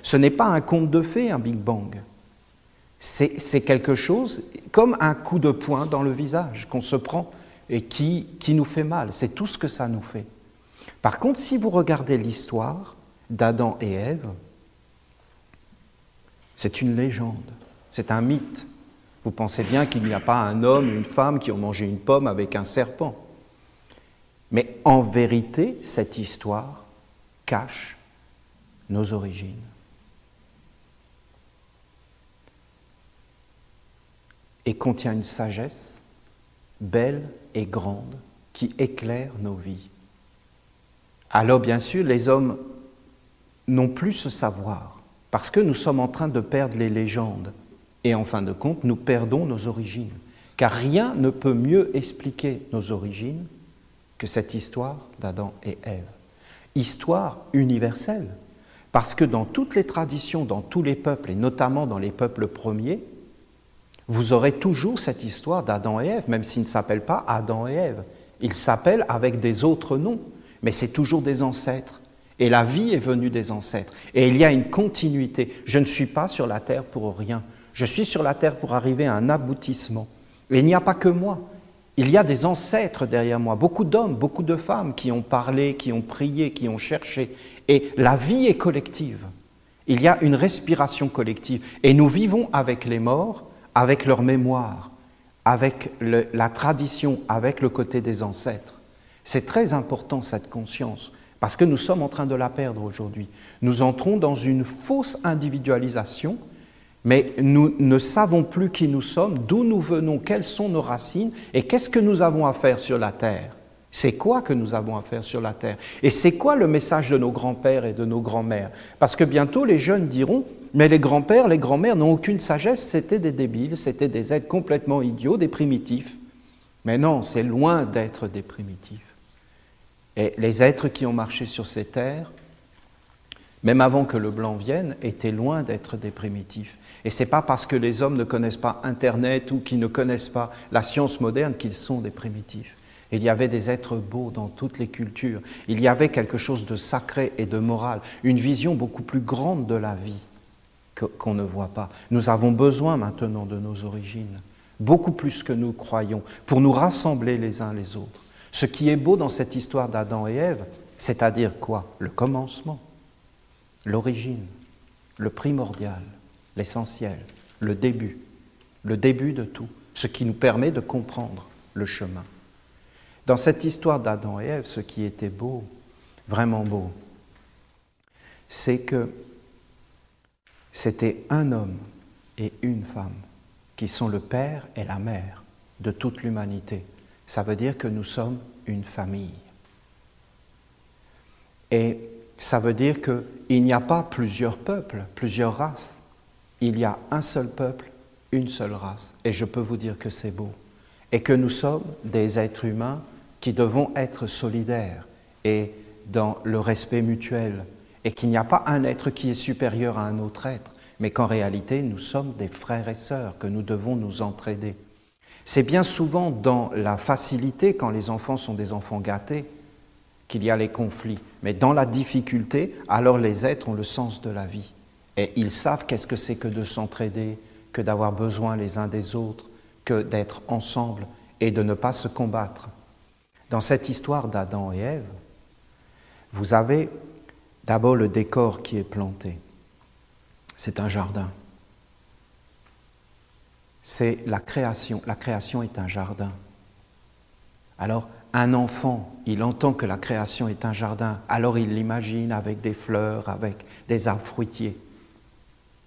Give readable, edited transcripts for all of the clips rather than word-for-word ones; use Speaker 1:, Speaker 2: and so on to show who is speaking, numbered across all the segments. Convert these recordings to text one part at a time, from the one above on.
Speaker 1: Ce n'est pas un conte de fées, un Big Bang. C'est quelque chose comme un coup de poing dans le visage qu'on se prend et qui nous fait mal. C'est tout ce que ça nous fait. Par contre, si vous regardez l'histoire d'Adam et Ève, c'est une légende, c'est un mythe. Vous pensez bien qu'il n'y a pas un homme et une femme qui ont mangé une pomme avec un serpent. Mais en vérité, cette histoire cache nos origines. Et contient une sagesse belle et grande qui éclaire nos vies. Alors bien sûr, les hommes n'ont plus ce savoir, parce que nous sommes en train de perdre les légendes. Et en fin de compte, nous perdons nos origines. Car rien ne peut mieux expliquer nos origines que cette histoire d'Adam et Ève. Histoire universelle, parce que dans toutes les traditions, dans tous les peuples, et notamment dans les peuples premiers, vous aurez toujours cette histoire d'Adam et Ève, même s'ils ne s'appellent pas Adam et Ève. Ils s'appellent avec des autres noms, mais c'est toujours des ancêtres. Et la vie est venue des ancêtres. Et il y a une continuité. Je ne suis pas sur la terre pour rien. Je suis sur la terre pour arriver à un aboutissement. Et il n'y a pas que moi. Il y a des ancêtres derrière moi, beaucoup d'hommes, beaucoup de femmes qui ont parlé, qui ont prié, qui ont cherché. Et la vie est collective. Il y a une respiration collective. Et nous vivons avec les morts, avec leur mémoire, avec la tradition, avec le côté des ancêtres. C'est très important cette conscience, parce que nous sommes en train de la perdre aujourd'hui. Nous entrons dans une fausse individualisation, mais nous ne savons plus qui nous sommes, d'où nous venons, quelles sont nos racines et qu'est-ce que nous avons à faire sur la terre. C'est quoi que nous avons à faire sur la terre? Et c'est quoi le message de nos grands-pères et de nos grands-mères? Parce que bientôt les jeunes diront « mais les grands-pères, les grands-mères n'ont aucune sagesse, c'était des débiles, c'était des êtres complètement idiots, des primitifs. » Mais non, c'est loin d'être des primitifs. Et les êtres qui ont marché sur ces terres, même avant que le blanc vienne, étaient loin d'être des primitifs. Et ce n'est pas parce que les hommes ne connaissent pas Internet ou qu'ils ne connaissent pas la science moderne qu'ils sont des primitifs. Il y avait des êtres beaux dans toutes les cultures. Il y avait quelque chose de sacré et de moral, une vision beaucoup plus grande de la vie qu'on ne voit pas. Nous avons besoin maintenant de nos origines, beaucoup plus que nous croyons, pour nous rassembler les uns les autres. Ce qui est beau dans cette histoire d'Adam et Ève, c'est-à-dire quoi? Le commencement, l'origine, le primordial, l'essentiel, le début de tout, ce qui nous permet de comprendre le chemin. Dans cette histoire d'Adam et Ève, ce qui était beau, vraiment beau, c'est que c'était un homme et une femme qui sont le père et la mère de toute l'humanité. Ça veut dire que nous sommes une famille. Et ça veut dire qu'il n'y a pas plusieurs peuples, plusieurs races. Il y a un seul peuple, une seule race. Et je peux vous dire que c'est beau. Et que nous sommes des êtres humains qui devons être solidaires et dans le respect mutuel. Et qu'il n'y a pas un être qui est supérieur à un autre être, mais qu'en réalité, nous sommes des frères et sœurs, que nous devons nous entraider. C'est bien souvent dans la facilité, quand les enfants sont des enfants gâtés, qu'il y a les conflits. Mais dans la difficulté, alors les êtres ont le sens de la vie. Et ils savent qu'est-ce que c'est que de s'entraider, que d'avoir besoin les uns des autres, que d'être ensemble et de ne pas se combattre. Dans cette histoire d'Adam et Ève, vous avez d'abord le décor qui est planté. C'est un jardin. C'est la création. La création est un jardin. Alors, un enfant, il entend que la création est un jardin, alors il l'imagine avec des fleurs, avec des arbres fruitiers.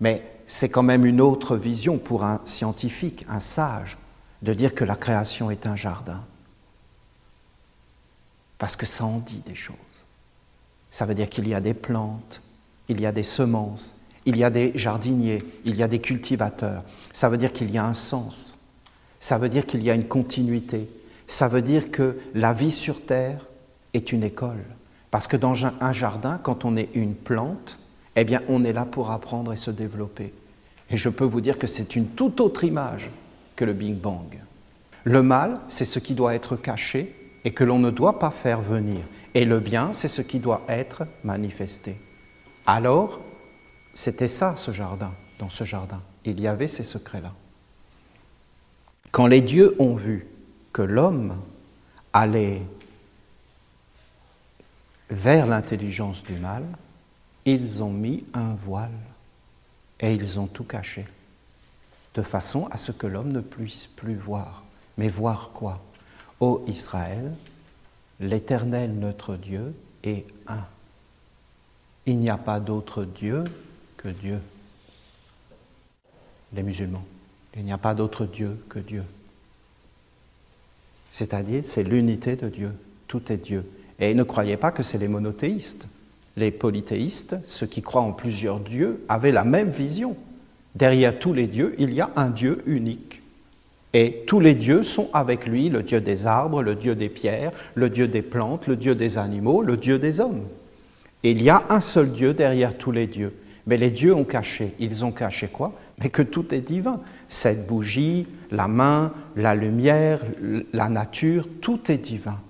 Speaker 1: Mais c'est quand même une autre vision pour un scientifique, un sage, de dire que la création est un jardin. Parce que ça en dit des choses. Ça veut dire qu'il y a des plantes, il y a des semences, il y a des jardiniers, il y a des cultivateurs. Ça veut dire qu'il y a un sens. Ça veut dire qu'il y a une continuité. Ça veut dire que la vie sur Terre est une école. Parce que dans un jardin, quand on est une plante, eh bien, on est là pour apprendre et se développer. Et je peux vous dire que c'est une toute autre image que le Big Bang. Le mal, c'est ce qui doit être caché et que l'on ne doit pas faire venir. Et le bien, c'est ce qui doit être manifesté. Alors, c'était ça, ce jardin, dans ce jardin. Il y avait ces secrets-là. Quand les dieux ont vu que l'homme allait vers l'intelligence du mal, ils ont mis un voile et ils ont tout caché, de façon à ce que l'homme ne puisse plus voir. Mais voir quoi? Ô Israël, l'Éternel notre Dieu est un. Il n'y a pas d'autre Dieu que Dieu. Les musulmans, il n'y a pas d'autre Dieu que Dieu. C'est-à-dire, c'est l'unité de Dieu, tout est Dieu. Et ne croyez pas que c'est les monothéistes. Les polythéistes, ceux qui croient en plusieurs dieux, avaient la même vision. Derrière tous les dieux, il y a un Dieu unique. Et tous les dieux sont avec lui, le Dieu des arbres, le Dieu des pierres, le Dieu des plantes, le Dieu des animaux, le Dieu des hommes. Et il y a un seul Dieu derrière tous les dieux. Mais les dieux ont caché. Ils ont caché quoi? Mais que tout est divin. Cette bougie, la main, la lumière, la nature, tout est divin.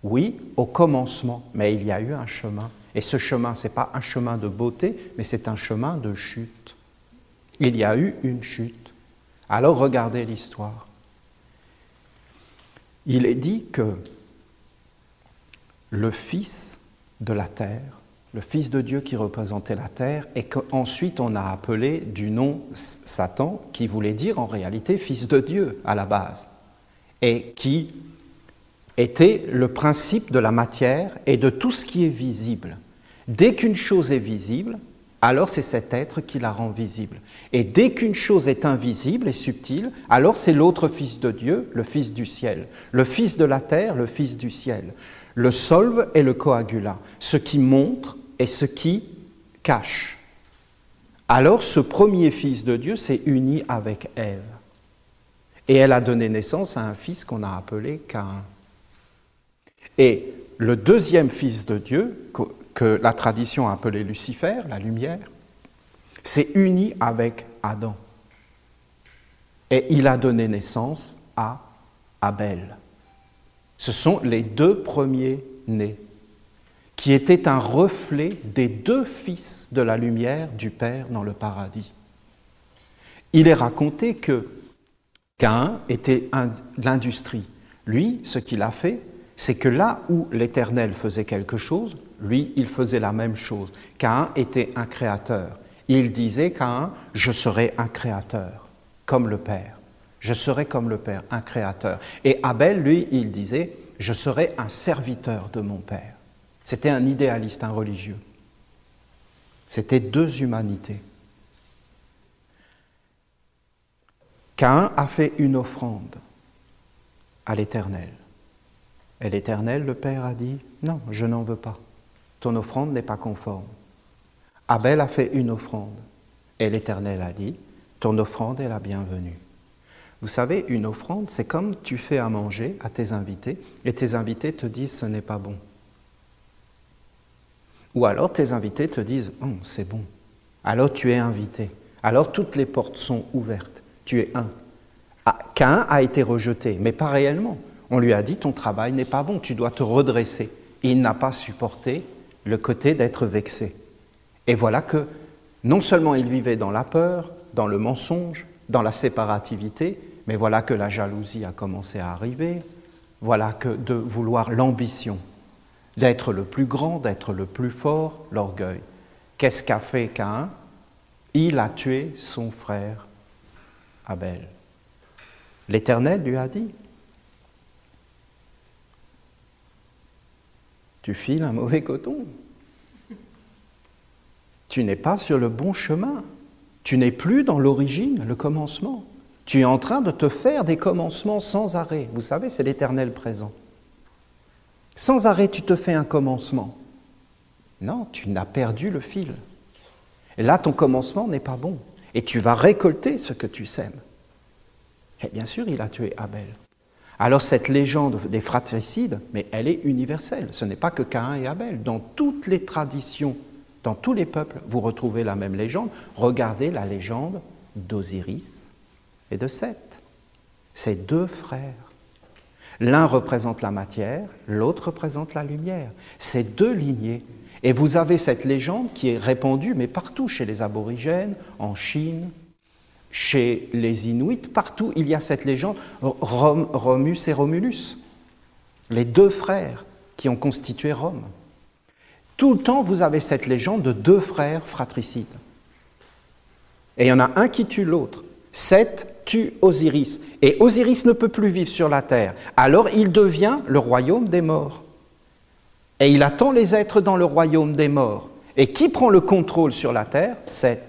Speaker 1: Oui, au commencement, mais il y a eu un chemin. Et ce chemin, ce n'est pas un chemin de beauté, mais c'est un chemin de chute. Il y a eu une chute. Alors regardez l'histoire. Il est dit que le Fils de la terre, le Fils de Dieu qui représentait la terre, et qu'ensuite on a appelé du nom Satan, qui voulait dire en réalité Fils de Dieu à la base, et qui était le principe de la matière et de tout ce qui est visible. Dès qu'une chose est visible, alors c'est cet être qui la rend visible. Et dès qu'une chose est invisible et subtile, alors c'est l'autre Fils de Dieu, le Fils du ciel, le Fils de la terre, le Fils du ciel, le solve et le coagula, ce qui montre et ce qui cache. Alors ce premier Fils de Dieu s'est uni avec Ève. Et elle a donné naissance à un fils qu'on a appelé Caïn. Et le deuxième Fils de Dieu, que la tradition a appelé Lucifer, la lumière, s'est uni avec Adam. Et il a donné naissance à Abel. Ce sont les deux premiers-nés, qui étaient un reflet des deux fils de la lumière du Père dans le paradis. Il est raconté que Caïn était l'industrie. Lui, ce qu'il a fait, c'est que là où l'Éternel faisait quelque chose, lui, il faisait la même chose. Caïn était un créateur. Il disait, Caïn, je serai un créateur, comme le Père. Je serai comme le Père, un créateur. Et Abel, lui, il disait, je serai un serviteur de mon Père. C'était un idéaliste, un religieux. C'était deux humanités. Caïn a fait une offrande à l'Éternel. Et l'Éternel, le Père, a dit, non, je n'en veux pas. Ton offrande n'est pas conforme. Abel a fait une offrande. Et l'Éternel a dit, ton offrande est la bienvenue. Vous savez, une offrande, c'est comme tu fais à manger à tes invités, et tes invités te disent, ce n'est pas bon. Ou alors tes invités te disent, c'est bon. Alors tu es invité. Alors toutes les portes sont ouvertes. Tu es un. Caïn a été rejeté, mais pas réellement. On lui a dit, ton travail n'est pas bon, tu dois te redresser. Et il n'a pas supporté le côté d'être vexé. Et voilà que non seulement il vivait dans la peur, dans le mensonge, dans la séparativité, mais voilà que la jalousie a commencé à arriver, voilà que de vouloir l'ambition, d'être le plus grand, d'être le plus fort, l'orgueil. Qu'est-ce qu'a fait Caïn? Il a tué son frère Abel. L'Éternel lui a dit, tu files un mauvais coton. Tu n'es pas sur le bon chemin. Tu n'es plus dans l'origine, le commencement. Tu es en train de te faire des commencements sans arrêt. Vous savez, c'est l'Éternel présent. Sans arrêt, tu te fais un commencement. Non, tu n'as perdu le fil. Et là, ton commencement n'est pas bon. Et tu vas récolter ce que tu sèmes. Et bien sûr, il a tué Abel. Alors cette légende des fratricides, mais elle est universelle. Ce n'est pas que Caïn et Abel. Dans toutes les traditions, dans tous les peuples, vous retrouvez la même légende. Regardez la légende d'Osiris et de Seth. Ces deux frères. L'un représente la matière, l'autre représente la lumière. C'est deux lignées. Et vous avez cette légende qui est répandue, mais partout, chez les aborigènes, en Chine, chez les Inuits, partout il y a cette légende, Romus et Romulus, les deux frères qui ont constitué Rome. Tout le temps, vous avez cette légende de deux frères fratricides. Et il y en a un qui tue l'autre. Seth tue Osiris. Et Osiris ne peut plus vivre sur la terre. Alors il devient le royaume des morts. Et il attend les êtres dans le royaume des morts. Et qui prend le contrôle sur la terre? Seth.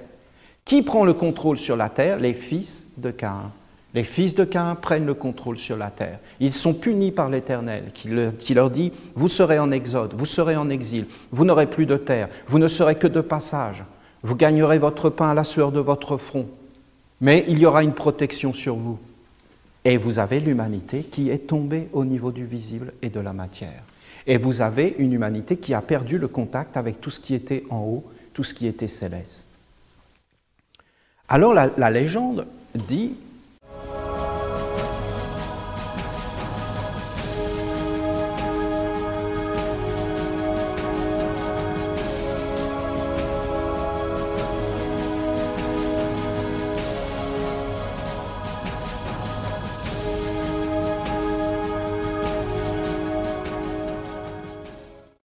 Speaker 1: Qui prend le contrôle sur la terre? Les fils de Caïn. Les fils de Caïn prennent le contrôle sur la terre. Ils sont punis par l'Éternel, qui leur dit « Vous serez en exode, vous serez en exil, vous n'aurez plus de terre, vous ne serez que de passage, vous gagnerez votre pain à la sueur de votre front, mais il y aura une protection sur vous. » Et vous avez l'humanité qui est tombée au niveau du visible et de la matière. Et vous avez une humanité qui a perdu le contact avec tout ce qui était en haut, tout ce qui était céleste. Alors la légende dit